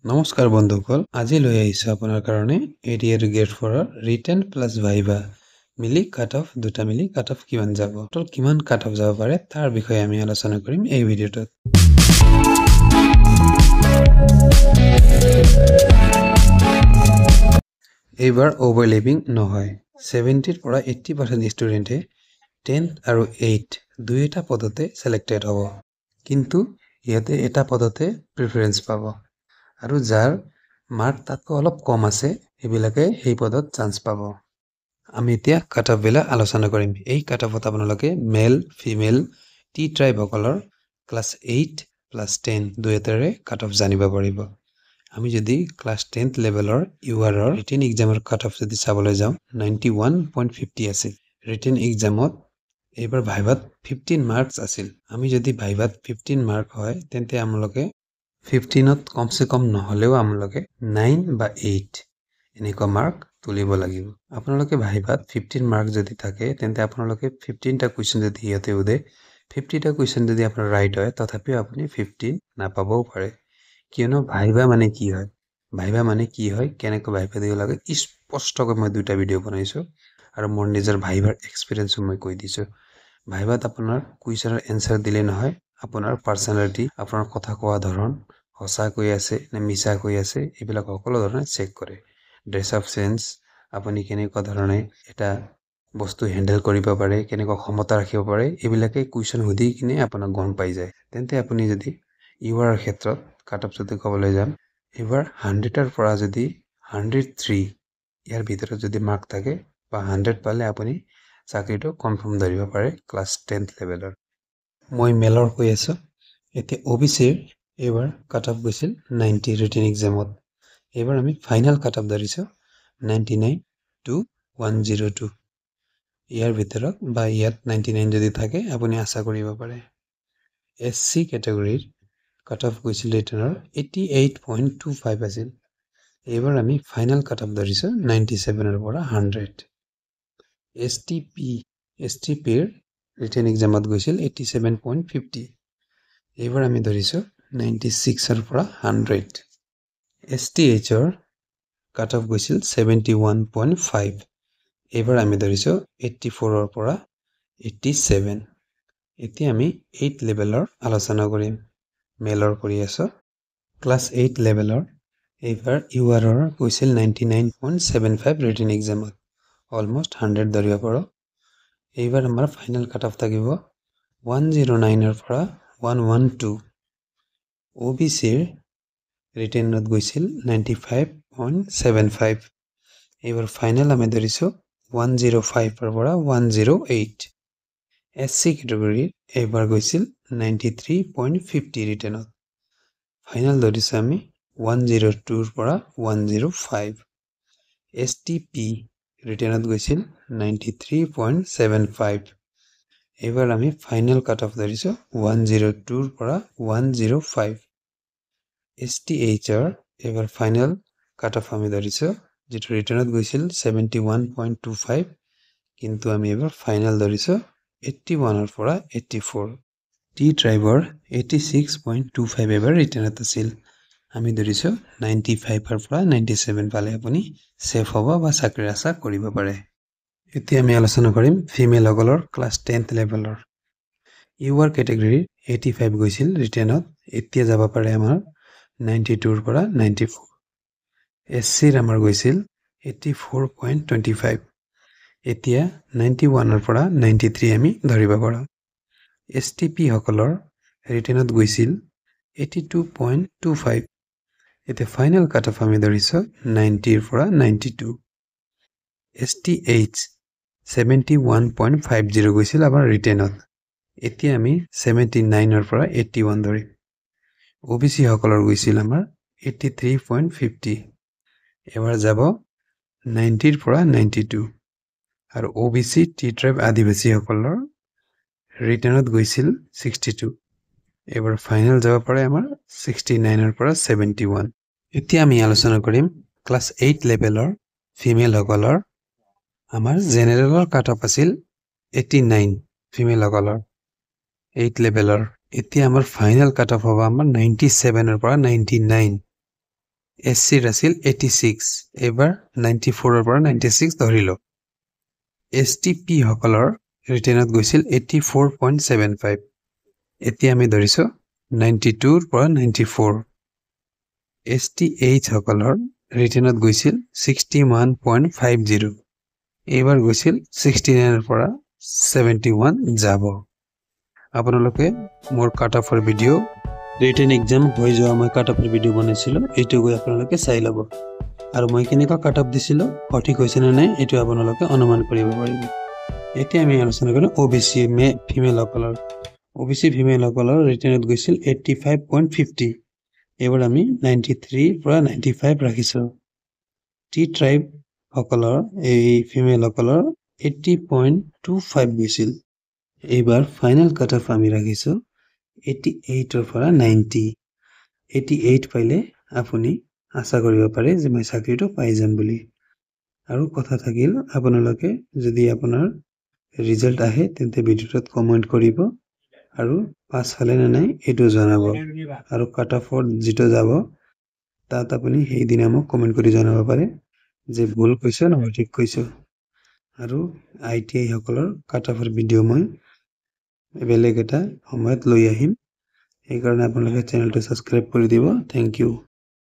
নমস্কাৰ বন্ধুসকল, আজি লৈ আহিছোঁ আপোনাৰ কাৰণে ADR grade 4 written plus viva মিলি কাট অফ দুটা মিলি কাট অফ কিমান যাব, টোটেল কিমান কাট অফ যাব পাৰে তাৰ বিষয়ে আমি আলোচনা কৰিম এই ভিডিঅ'টোত। এইবাৰ ওভাৰলেপিং নহয়। 70ৰ পৰা 80% ষ্টুডেণ্টে 10th আৰু 8 দুয়োটা পদতে সিলেক্টেড হ'ব, কিন্তু ইয়াতে এটা পদতে প্ৰিফাৰেন্স পাব আৰু যাৰ মাৰ্ক তাতকৈ অলপ কম আছে সেইবিলাকে সেই পদত চান্স পাব। আমি এতিয়া কাট অফ বিলাক আলোচনা কৰিম। এই কাট অফত আপোনালোকে মেল ফিমেল টি ট্ৰাইবসকলৰ ক্লাছ 8 প্লাছ 10 দুয়োটাৰে কাট অফ জানিব পাৰিব। আমি যদি ক্লাছ 10th লেভেলৰ ইউআৰৰ ৰিটেন এক্সামৰ কাট অফ যদি চাবলৈ যাওঁ 91.50 আছিল। ৰিটেন এক্সামত এইবাৰ ভাইভাত 15 মাৰ্কছ আছিল। আমি যদি ভাইভাত 15 মাৰ্ক হয় তেন্তে আপোনালোকে 15ত কমসে কম নহলেও আপোনালোকে 9 বা 8 এনেকুৱা মাৰ্ক তুলিব লাগিব। আপোনালোকে ভাইভাত 15 মাৰ্ক যদি থাকে তেন্তে আপোনালোকে 15টা কুৱেশ্যন যদি ইয়াতে উদে 50টা কুৱেশ্যন যদি আপোনাৰ ৰাইট হয় তথাপিও আপুনি 15 নাপাবও পাৰে। কিয়নো ভাইভা মানে কি হয়, কেনেকৈ ভাইভা দিব লাগে স্পষ্টকৈ মই দুটা ভিডিঅ' বনাইছোঁ আৰু মোৰ নিজৰ ভাইভাৰ এক্সপিৰিয়েঞ্চো মই কৈ দিছোঁ। ভাইভাত আপোনাৰ কুৱেশ্যনৰ এনসাৰ দিলে নহয়, আপোনাৰ পাৰ্সোনালিটি, আপোনাৰ কথা কোৱা ধৰণ, সঁচা কৈ আছে নে মিছা কৈ আছে এইবিলাক সকলো ধৰণে চেক কৰে। ড্ৰেছ আপ সেন্স, আপুনি কেনেকুৱা ধৰণে এটা বস্তু হেন্ডেল কৰিব পাৰে, কেনেকুৱা ক্ষমতা ৰাখিব পাৰে, এইবিলাকে কুৱেশ্যন সুধি কিনে আপোনাক গম পাই যায়। তেন্তে আপুনি যদি ইউআৰ ক্ষেত্ৰত কাট অফ যদি ক'বলৈ যাম, এইবাৰ 100ৰ পৰা যদি 103 ইয়াৰ ভিতৰত যদি মাৰ্ক থাকে বা 100 পালে আপুনি চাকৰিটো কনফাৰ্ম ধৰিব পাৰে ক্লাছ 10th লেভেলৰ। মই মেলৰ কৈ আছোঁ। এতিয়া OBCৰ এইবাৰ কাট অফ গৈছিল 90 ৰিটেন এক্সামত। এইবাৰ আমি ফাইনেল কাট অফ ধৰিছোঁ 99 to 102। ইয়াৰ ভিতৰত বা ইয়াত 99 যদি থাকে আপুনি আশা কৰিব পাৰে। SC কেটেগৰীৰ কাট অফ গৈছিল ৰিটেনৰ 88.25 আছিল। এইবাৰ আমি ফাইনেল কাট অফ ধৰিছোঁ 97ৰ পৰা 100। STPৰ ৰিটেন এক্সামত গৈছিল 87.50। এইবাৰ আমি ধৰিছোঁ 96ৰ পৰা 100। STHৰ কাট অফ গৈছিল 71.5। এইবাৰ আমি ধৰিছোঁ 84ৰ পৰা 87। এতিয়া আমি 8 লেভেলৰ আলোচনা কৰিম। মেলৰ কৰি আছোঁ। ক্লাছ 8 লেভেলৰ এইবাৰ ইউআৰৰ গৈছিল 99.75 ৰিটেন এক্সামত, অলমষ্ট 100 ধৰিব পাৰোঁ। এইবাৰ আমাৰ ফাইনেল কাট অফ থাকিব 109ৰ পৰা 112। OBCৰ ৰিটেনত গৈছিল 95.75। এইবাৰ ফাইনেল আমি ধৰিছোঁ 105ৰ পৰা 108। SC কেটেগৰীৰ এইবাৰ গৈছিল 93.50 ৰিটেনত। ফাইনেল ধৰিছোঁ আমি 102ৰ পৰা 105। STP ৰিটেনত গৈছিল 93.75। এইবাৰ আমি ফাইনেল কাট অফ ধৰিছোঁ 102ৰ পৰা 105। STHৰ এইবাৰ ফাইনেল কাট অফ আমি ধৰিছোঁ যিটো ৰিটেনত গৈছিল 71.25, কিন্তু আমি এইবাৰ ফাইনেল ধৰিছোঁ 81ৰ পৰা 84। টি ট্ৰাইবৰ 86.25 এইবাৰ ৰিটেনত আছিল। আমি ধৰিছোঁ 95ৰ পৰা 97 পালে আপুনি ছেফ হ'ব বা চাকৰিৰ আশা কৰিব পাৰে। এতিয়া আমি আলোচনা কৰিম ফিমেলসকলৰ ক্লাছ 10th লেভেলৰ। ইউআৰ কেটেগৰীৰ 85 গৈছিল ৰিটেনত, এতিয়া যাব পাৰে আমাৰ 92ৰ পৰা 94। SCৰ আমাৰ গৈছিল 84.25, এতিয়া 91ৰ পৰা 93 আমি ধৰিব পাৰোঁ। STP সকলৰ ৰিটেনত গৈছিল 82.25, এতিয়া ফাইনেল কাট অফ আমি ধৰিছোঁ 90ৰ পৰা 92। STH 71.50 গৈছিল আমাৰ ৰিটেনত, এতিয়া আমি 79ৰ পৰা 81 ধৰিম। OBC সকলৰ গৈছিল আমাৰ 83.50, এবাৰ যাব 90ৰ পৰা 92। আৰু OBC টি ট্ৰাইব আদিবাসী সকলৰ ৰিটেনত গৈছিল 62, এবাৰ ফাইনেল যাব পাৰে আমাৰ 69ৰ পৰা 71। এতিয়া আমি আলোচনা কৰিম ক্লাছ 8 লেভেলৰ ফিমেল সকলৰ। আমাৰ জেনেৰেলৰ কাট অফ আছিল 89 ফিমেল সকলৰ 8 লেভেলৰ। এতিয়া আমাৰ ফাইনেল কাট অফ হ'ব আমাৰ 97ৰ পৰা 99। SC আছিল 86 এবাৰ 94 পৰা 96 ধৰিলো STP সকলৰ ৰিটেনত গৈছিল 84.75 এতিয়া আমি ধৰিছো 92 পৰা 94 STH সকলৰ ৰিটেনত গৈছিল 61.50 এইবাৰ গৈছিল 69 পৰা 71 যাব আপোনালোকে মোৰ কাট অফৰ ভিডিও ৰিটেন এক্সাম হৈ যোৱা মই কাট অফৰ ভিডিও বনাইছিলো এইটো গৈ আপোনালোকে চাই ল'ব আৰু মই কেনেকুৱা কাট অফ দিছিলো সঠিক হৈছে নে নাই এইটো আপোনালোকে অনুমান কৰিব পাৰিব এতিয়া আমি আলোচনা কৰিম OBC ফিমেল সকলৰ OBC ফিমেল সকলৰ ৰিটেনত গৈছিল 85.50 এবাৰ আমি 93 পৰা 95 ৰাখিছো T ট্ৰাইব সকলৰ এই ফিমেল সকলৰ 80.25 গৈছিল এইবাৰ ফাইনাল কাট অফ আমি ৰাখিছো 88 পৰা 90 88 পাইলে আপুনি আশা কৰিব পাৰে যে মই চাকৰিটো পাই যাম বুলি আৰু কথা থাকিল আপোনালোকে যদি আপোনাৰ ৰিজাল্ট আহে তেন্তে ভিডিওত কমেন্ট কৰিব আৰু পাছ হলে না নাই এটো জনাব আৰু কাট অফত যেটো যাব তাত আপুনি সেই দিনা মোক কমেন্ট কৰি জনাব পাৰে যে ভুল কৈছে না ঠিক কৈছে আৰু ITI সকলৰ কাট অফৰ ভিডিও মই বেলেগ এটা সময়ত লৈ আহিম এই কাৰণে আপোনালোকে চেনেলটো সাবস্ক্ৰাইব কৰি দিব থ্যাংক ইউ